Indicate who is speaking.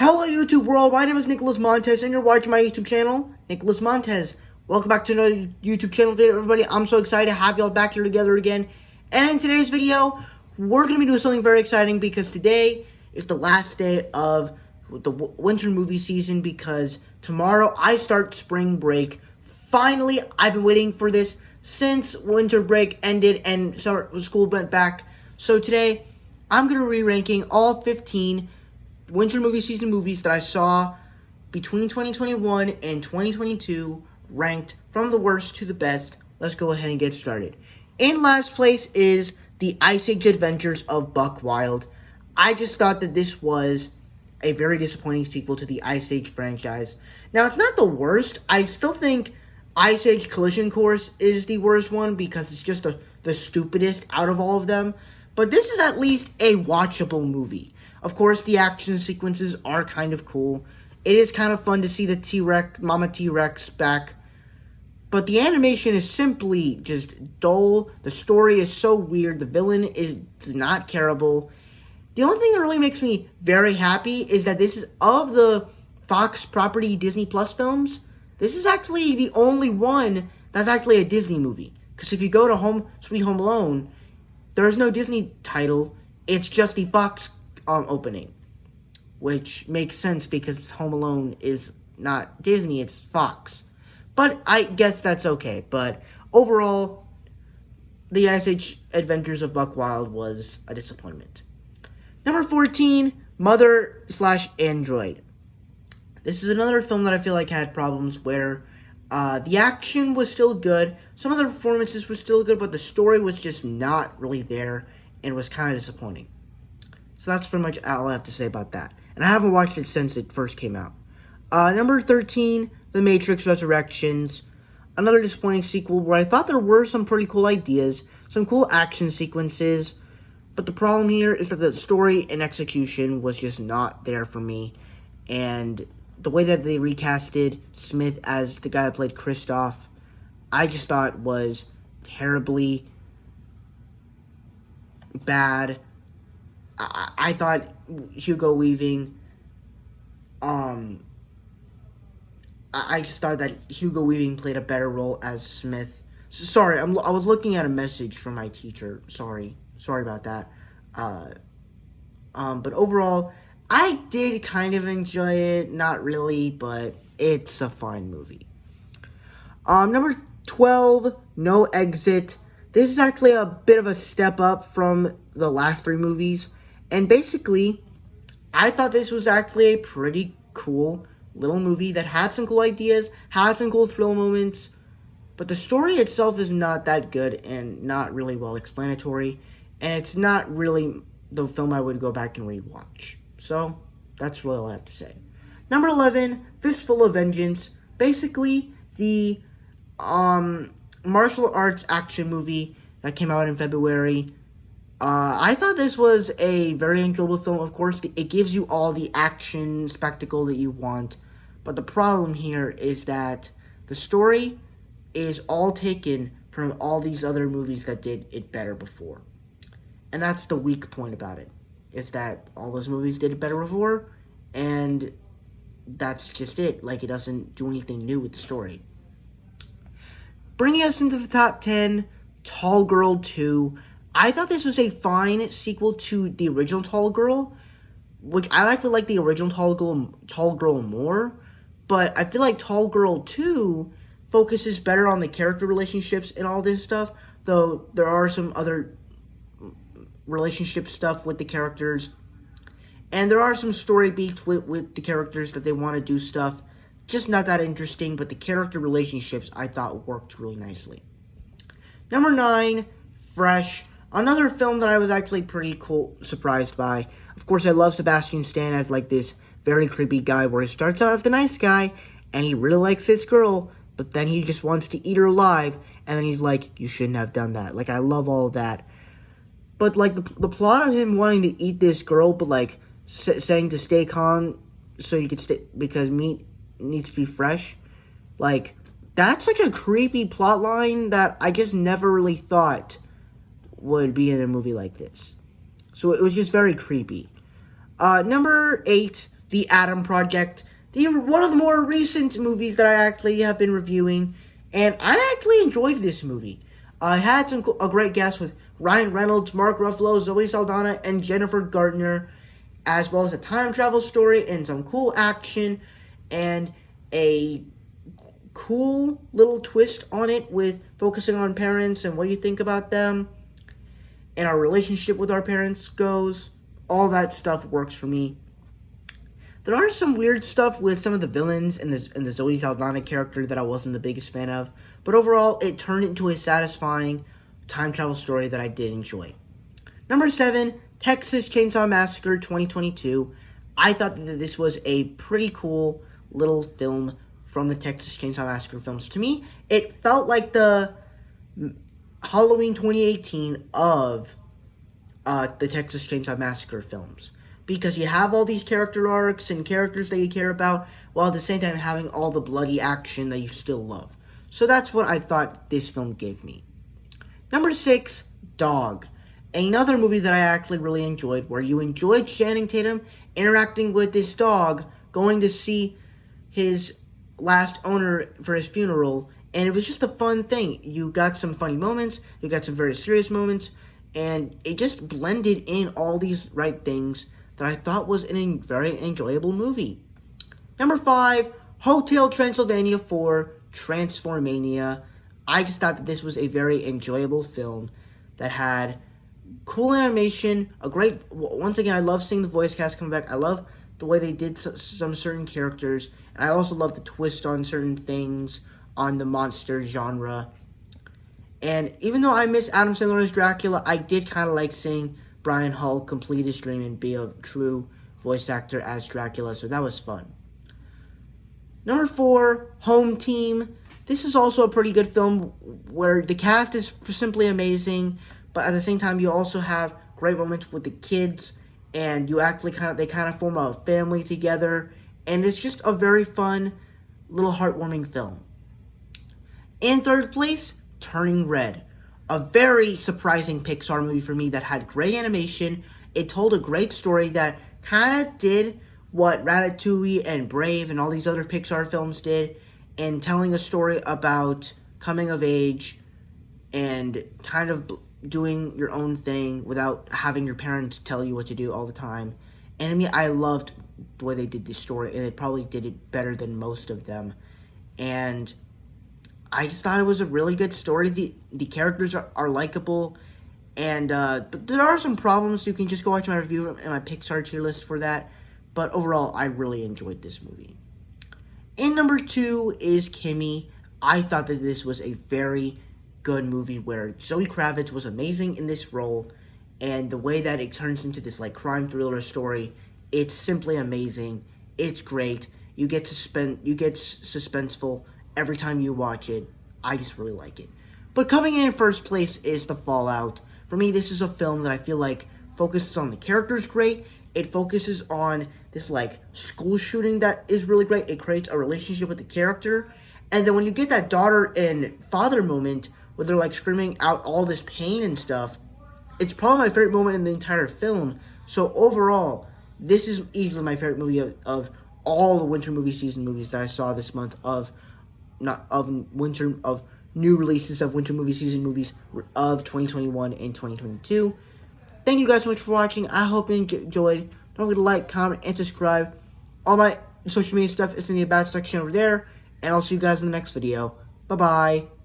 Speaker 1: Hello YouTube world, my name is Nicholas Montez and you're watching my YouTube channel, Nicholas Montez. Welcome back to another YouTube channel video, everybody. I'm so excited to have y'all back here together again. And in today's video, we're going to be doing something very exciting because today is the last day of the winter movie season because tomorrow I start spring break. Finally, I've been waiting for this since winter break ended and school went back. So today, I'm going to be ranking all 15 winter movie season movies that I saw between 2021 and 2022, ranked from the worst to the best. Let's go ahead and get started. In last place is The Ice Age Adventures of Buck Wild. I just thought that this was a very disappointing sequel to the Ice Age franchise. Now, it's not the worst. I still think Ice Age Collision Course is the worst one because it's just the stupidest out of all of them. But this is at least a watchable movie. Of course, the action sequences are kind of cool. It is kind of fun to see the T-Rex, Mama T-Rex back. But the animation is simply just dull. The story is so weird. The villain is not careable. The only thing that really makes me very happy is that this is, of the Fox property Disney Plus films, this is actually the only one that's actually a Disney movie. Because if you go to Sweet Home Alone, there is no Disney title. It's just the Fox opening, which makes sense because Home Alone is not Disney, it's Fox. But I guess that's okay. But overall, The Ice Age Adventures of Buck Wild was a disappointment. Number 14, Mother/Android. This is another film that I feel like had problems where the action was still good, some of the performances were still good, but the story was just not really there and was kind of disappointing. So that's pretty much all I have to say about that. And I haven't watched it since it first came out. Number 13, The Matrix Resurrections. Another disappointing sequel where I thought there were some pretty cool ideas, some cool action sequences. But the problem here is that the story and execution was just not there for me. And the way that they recasted Smith as the guy that played Kristoff, I just thought was terribly bad. I thought Hugo Weaving, I just thought that Hugo Weaving played a better role as Smith. Sorry, I was looking at a message from my teacher. Sorry about that. But overall, I did kind of enjoy it. Not really, but it's a fine movie. Number 12, No Exit. This is actually a bit of a step up from the last three movies. And basically, I thought this was actually a pretty cool little movie that had some cool ideas, had some cool thrill moments, but the story itself is not that good and not really well explanatory, and it's not really the film I would go back and rewatch. So, that's really all I have to say. Number 11, Fistful of Vengeance. Basically, the martial arts action movie that came out in February. I thought this was a very enjoyable film. Of course, it gives you all the action spectacle that you want. But the problem here is that the story is all taken from all these other movies that did it better before. And that's the weak point about it, is that all those movies did it better before, and that's just it. Like, it doesn't do anything new with the story. Bringing us into the top 10, Tall Girl 2. I thought this was a fine sequel to the original Tall Girl, which I actually like the original Tall Girl more, but I feel like Tall Girl 2 focuses better on the character relationships and all this stuff, though there are some other relationship stuff with the characters, and there are some story beats with the characters that they want to do stuff, just not that interesting, but the character relationships I thought worked really nicely. Number 9, Fresh. Another film that I was actually pretty surprised by. Of course, I love Sebastian Stan as like this very creepy guy where he starts out as the nice guy and he really likes this girl, but then he just wants to eat her alive, and then he's like, you shouldn't have done that. Like, I love all of that. But like the plot of him wanting to eat this girl, but like saying to stay calm so you could stay because meat needs to be fresh, like that's such a creepy plot line that I just never really thought would be in a movie like this. So it was just very creepy. Number 8, The Adam Project, one of the more recent movies that I actually have been reviewing, and I actually enjoyed this movie. It had a great cast with Ryan Reynolds, Mark Ruffalo, Zoe Saldana, and Jennifer Gardner, as well as a time travel story and some cool action, and a cool little twist on it with focusing on parents and what you think about them, and our relationship with our parents goes. All that stuff works for me. There are some weird stuff with some of the villains and the Zoe Saldana character that I wasn't the biggest fan of, but overall, it turned into a satisfying time travel story that I did enjoy. Number 7, Texas Chainsaw Massacre 2022. I thought that this was a pretty cool little film from the Texas Chainsaw Massacre films. To me, it felt like the Halloween 2018 of the Texas Chainsaw Massacre films. Because you have all these character arcs and characters that you care about, while at the same time having all the bloody action that you still love. So that's what I thought this film gave me. Number 6, Dog. Another movie that I actually really enjoyed, where you enjoyed Channing Tatum interacting with this dog, going to see his last owner for his funeral, and it was just a fun thing. You got some funny moments, you got some very serious moments, and it just blended in all these right things that I thought was a very enjoyable movie. Number 5, Hotel Transylvania 4, Transformania. I just thought that this was a very enjoyable film that had cool animation, once again, I love seeing the voice cast come back. I love the way they did some certain characters, and I also love the twist on certain things on the monster genre. And even though I miss Adam Sandler's Dracula, I did kind of like seeing Brian Hull complete his dream and be a true voice actor as Dracula, so that was fun. Number 4, Home Team. This is also a pretty good film where the cast is simply amazing, but at the same time you also have great moments with the kids, and they kind of form a family together, and it's just a very fun, little heartwarming film. In third place, Turning Red. A very surprising Pixar movie for me that had great animation. It told a great story that kind of did what Ratatouille and Brave and all these other Pixar films did, and telling a story about coming of age and kind of doing your own thing without having your parents tell you what to do all the time. And I mean, I loved the way they did this story, and they probably did it better than most of them. And I just thought it was a really good story. The characters are likable, and but there are some problems. You can just go watch my review and my Pixar tier list for that. But overall, I really enjoyed this movie. In number 2 is Kimi. I thought that this was a very good movie where Zoe Kravitz was amazing in this role, and the way that it turns into this like crime thriller story, it's simply amazing. It's great. You get suspenseful every time you watch it. I just really like it. But coming in first place is The Fallout. For me, this is a film that I feel like focuses on the characters great. It focuses on this like school shooting that is really great. It creates a relationship with the character. And then when you get that daughter and father moment where they're like screaming out all this pain and stuff, it's probably my favorite moment in the entire film. So overall, this is easily my favorite movie of all the winter movie season movies that I saw this month of new releases of winter movie season movies of 2021 and 2022. Thank you guys so much for watching. I hope you enjoyed. Don't forget to like, comment, and subscribe. All my social media stuff is in the about section over there. And I'll see you guys in the next video. Bye-bye.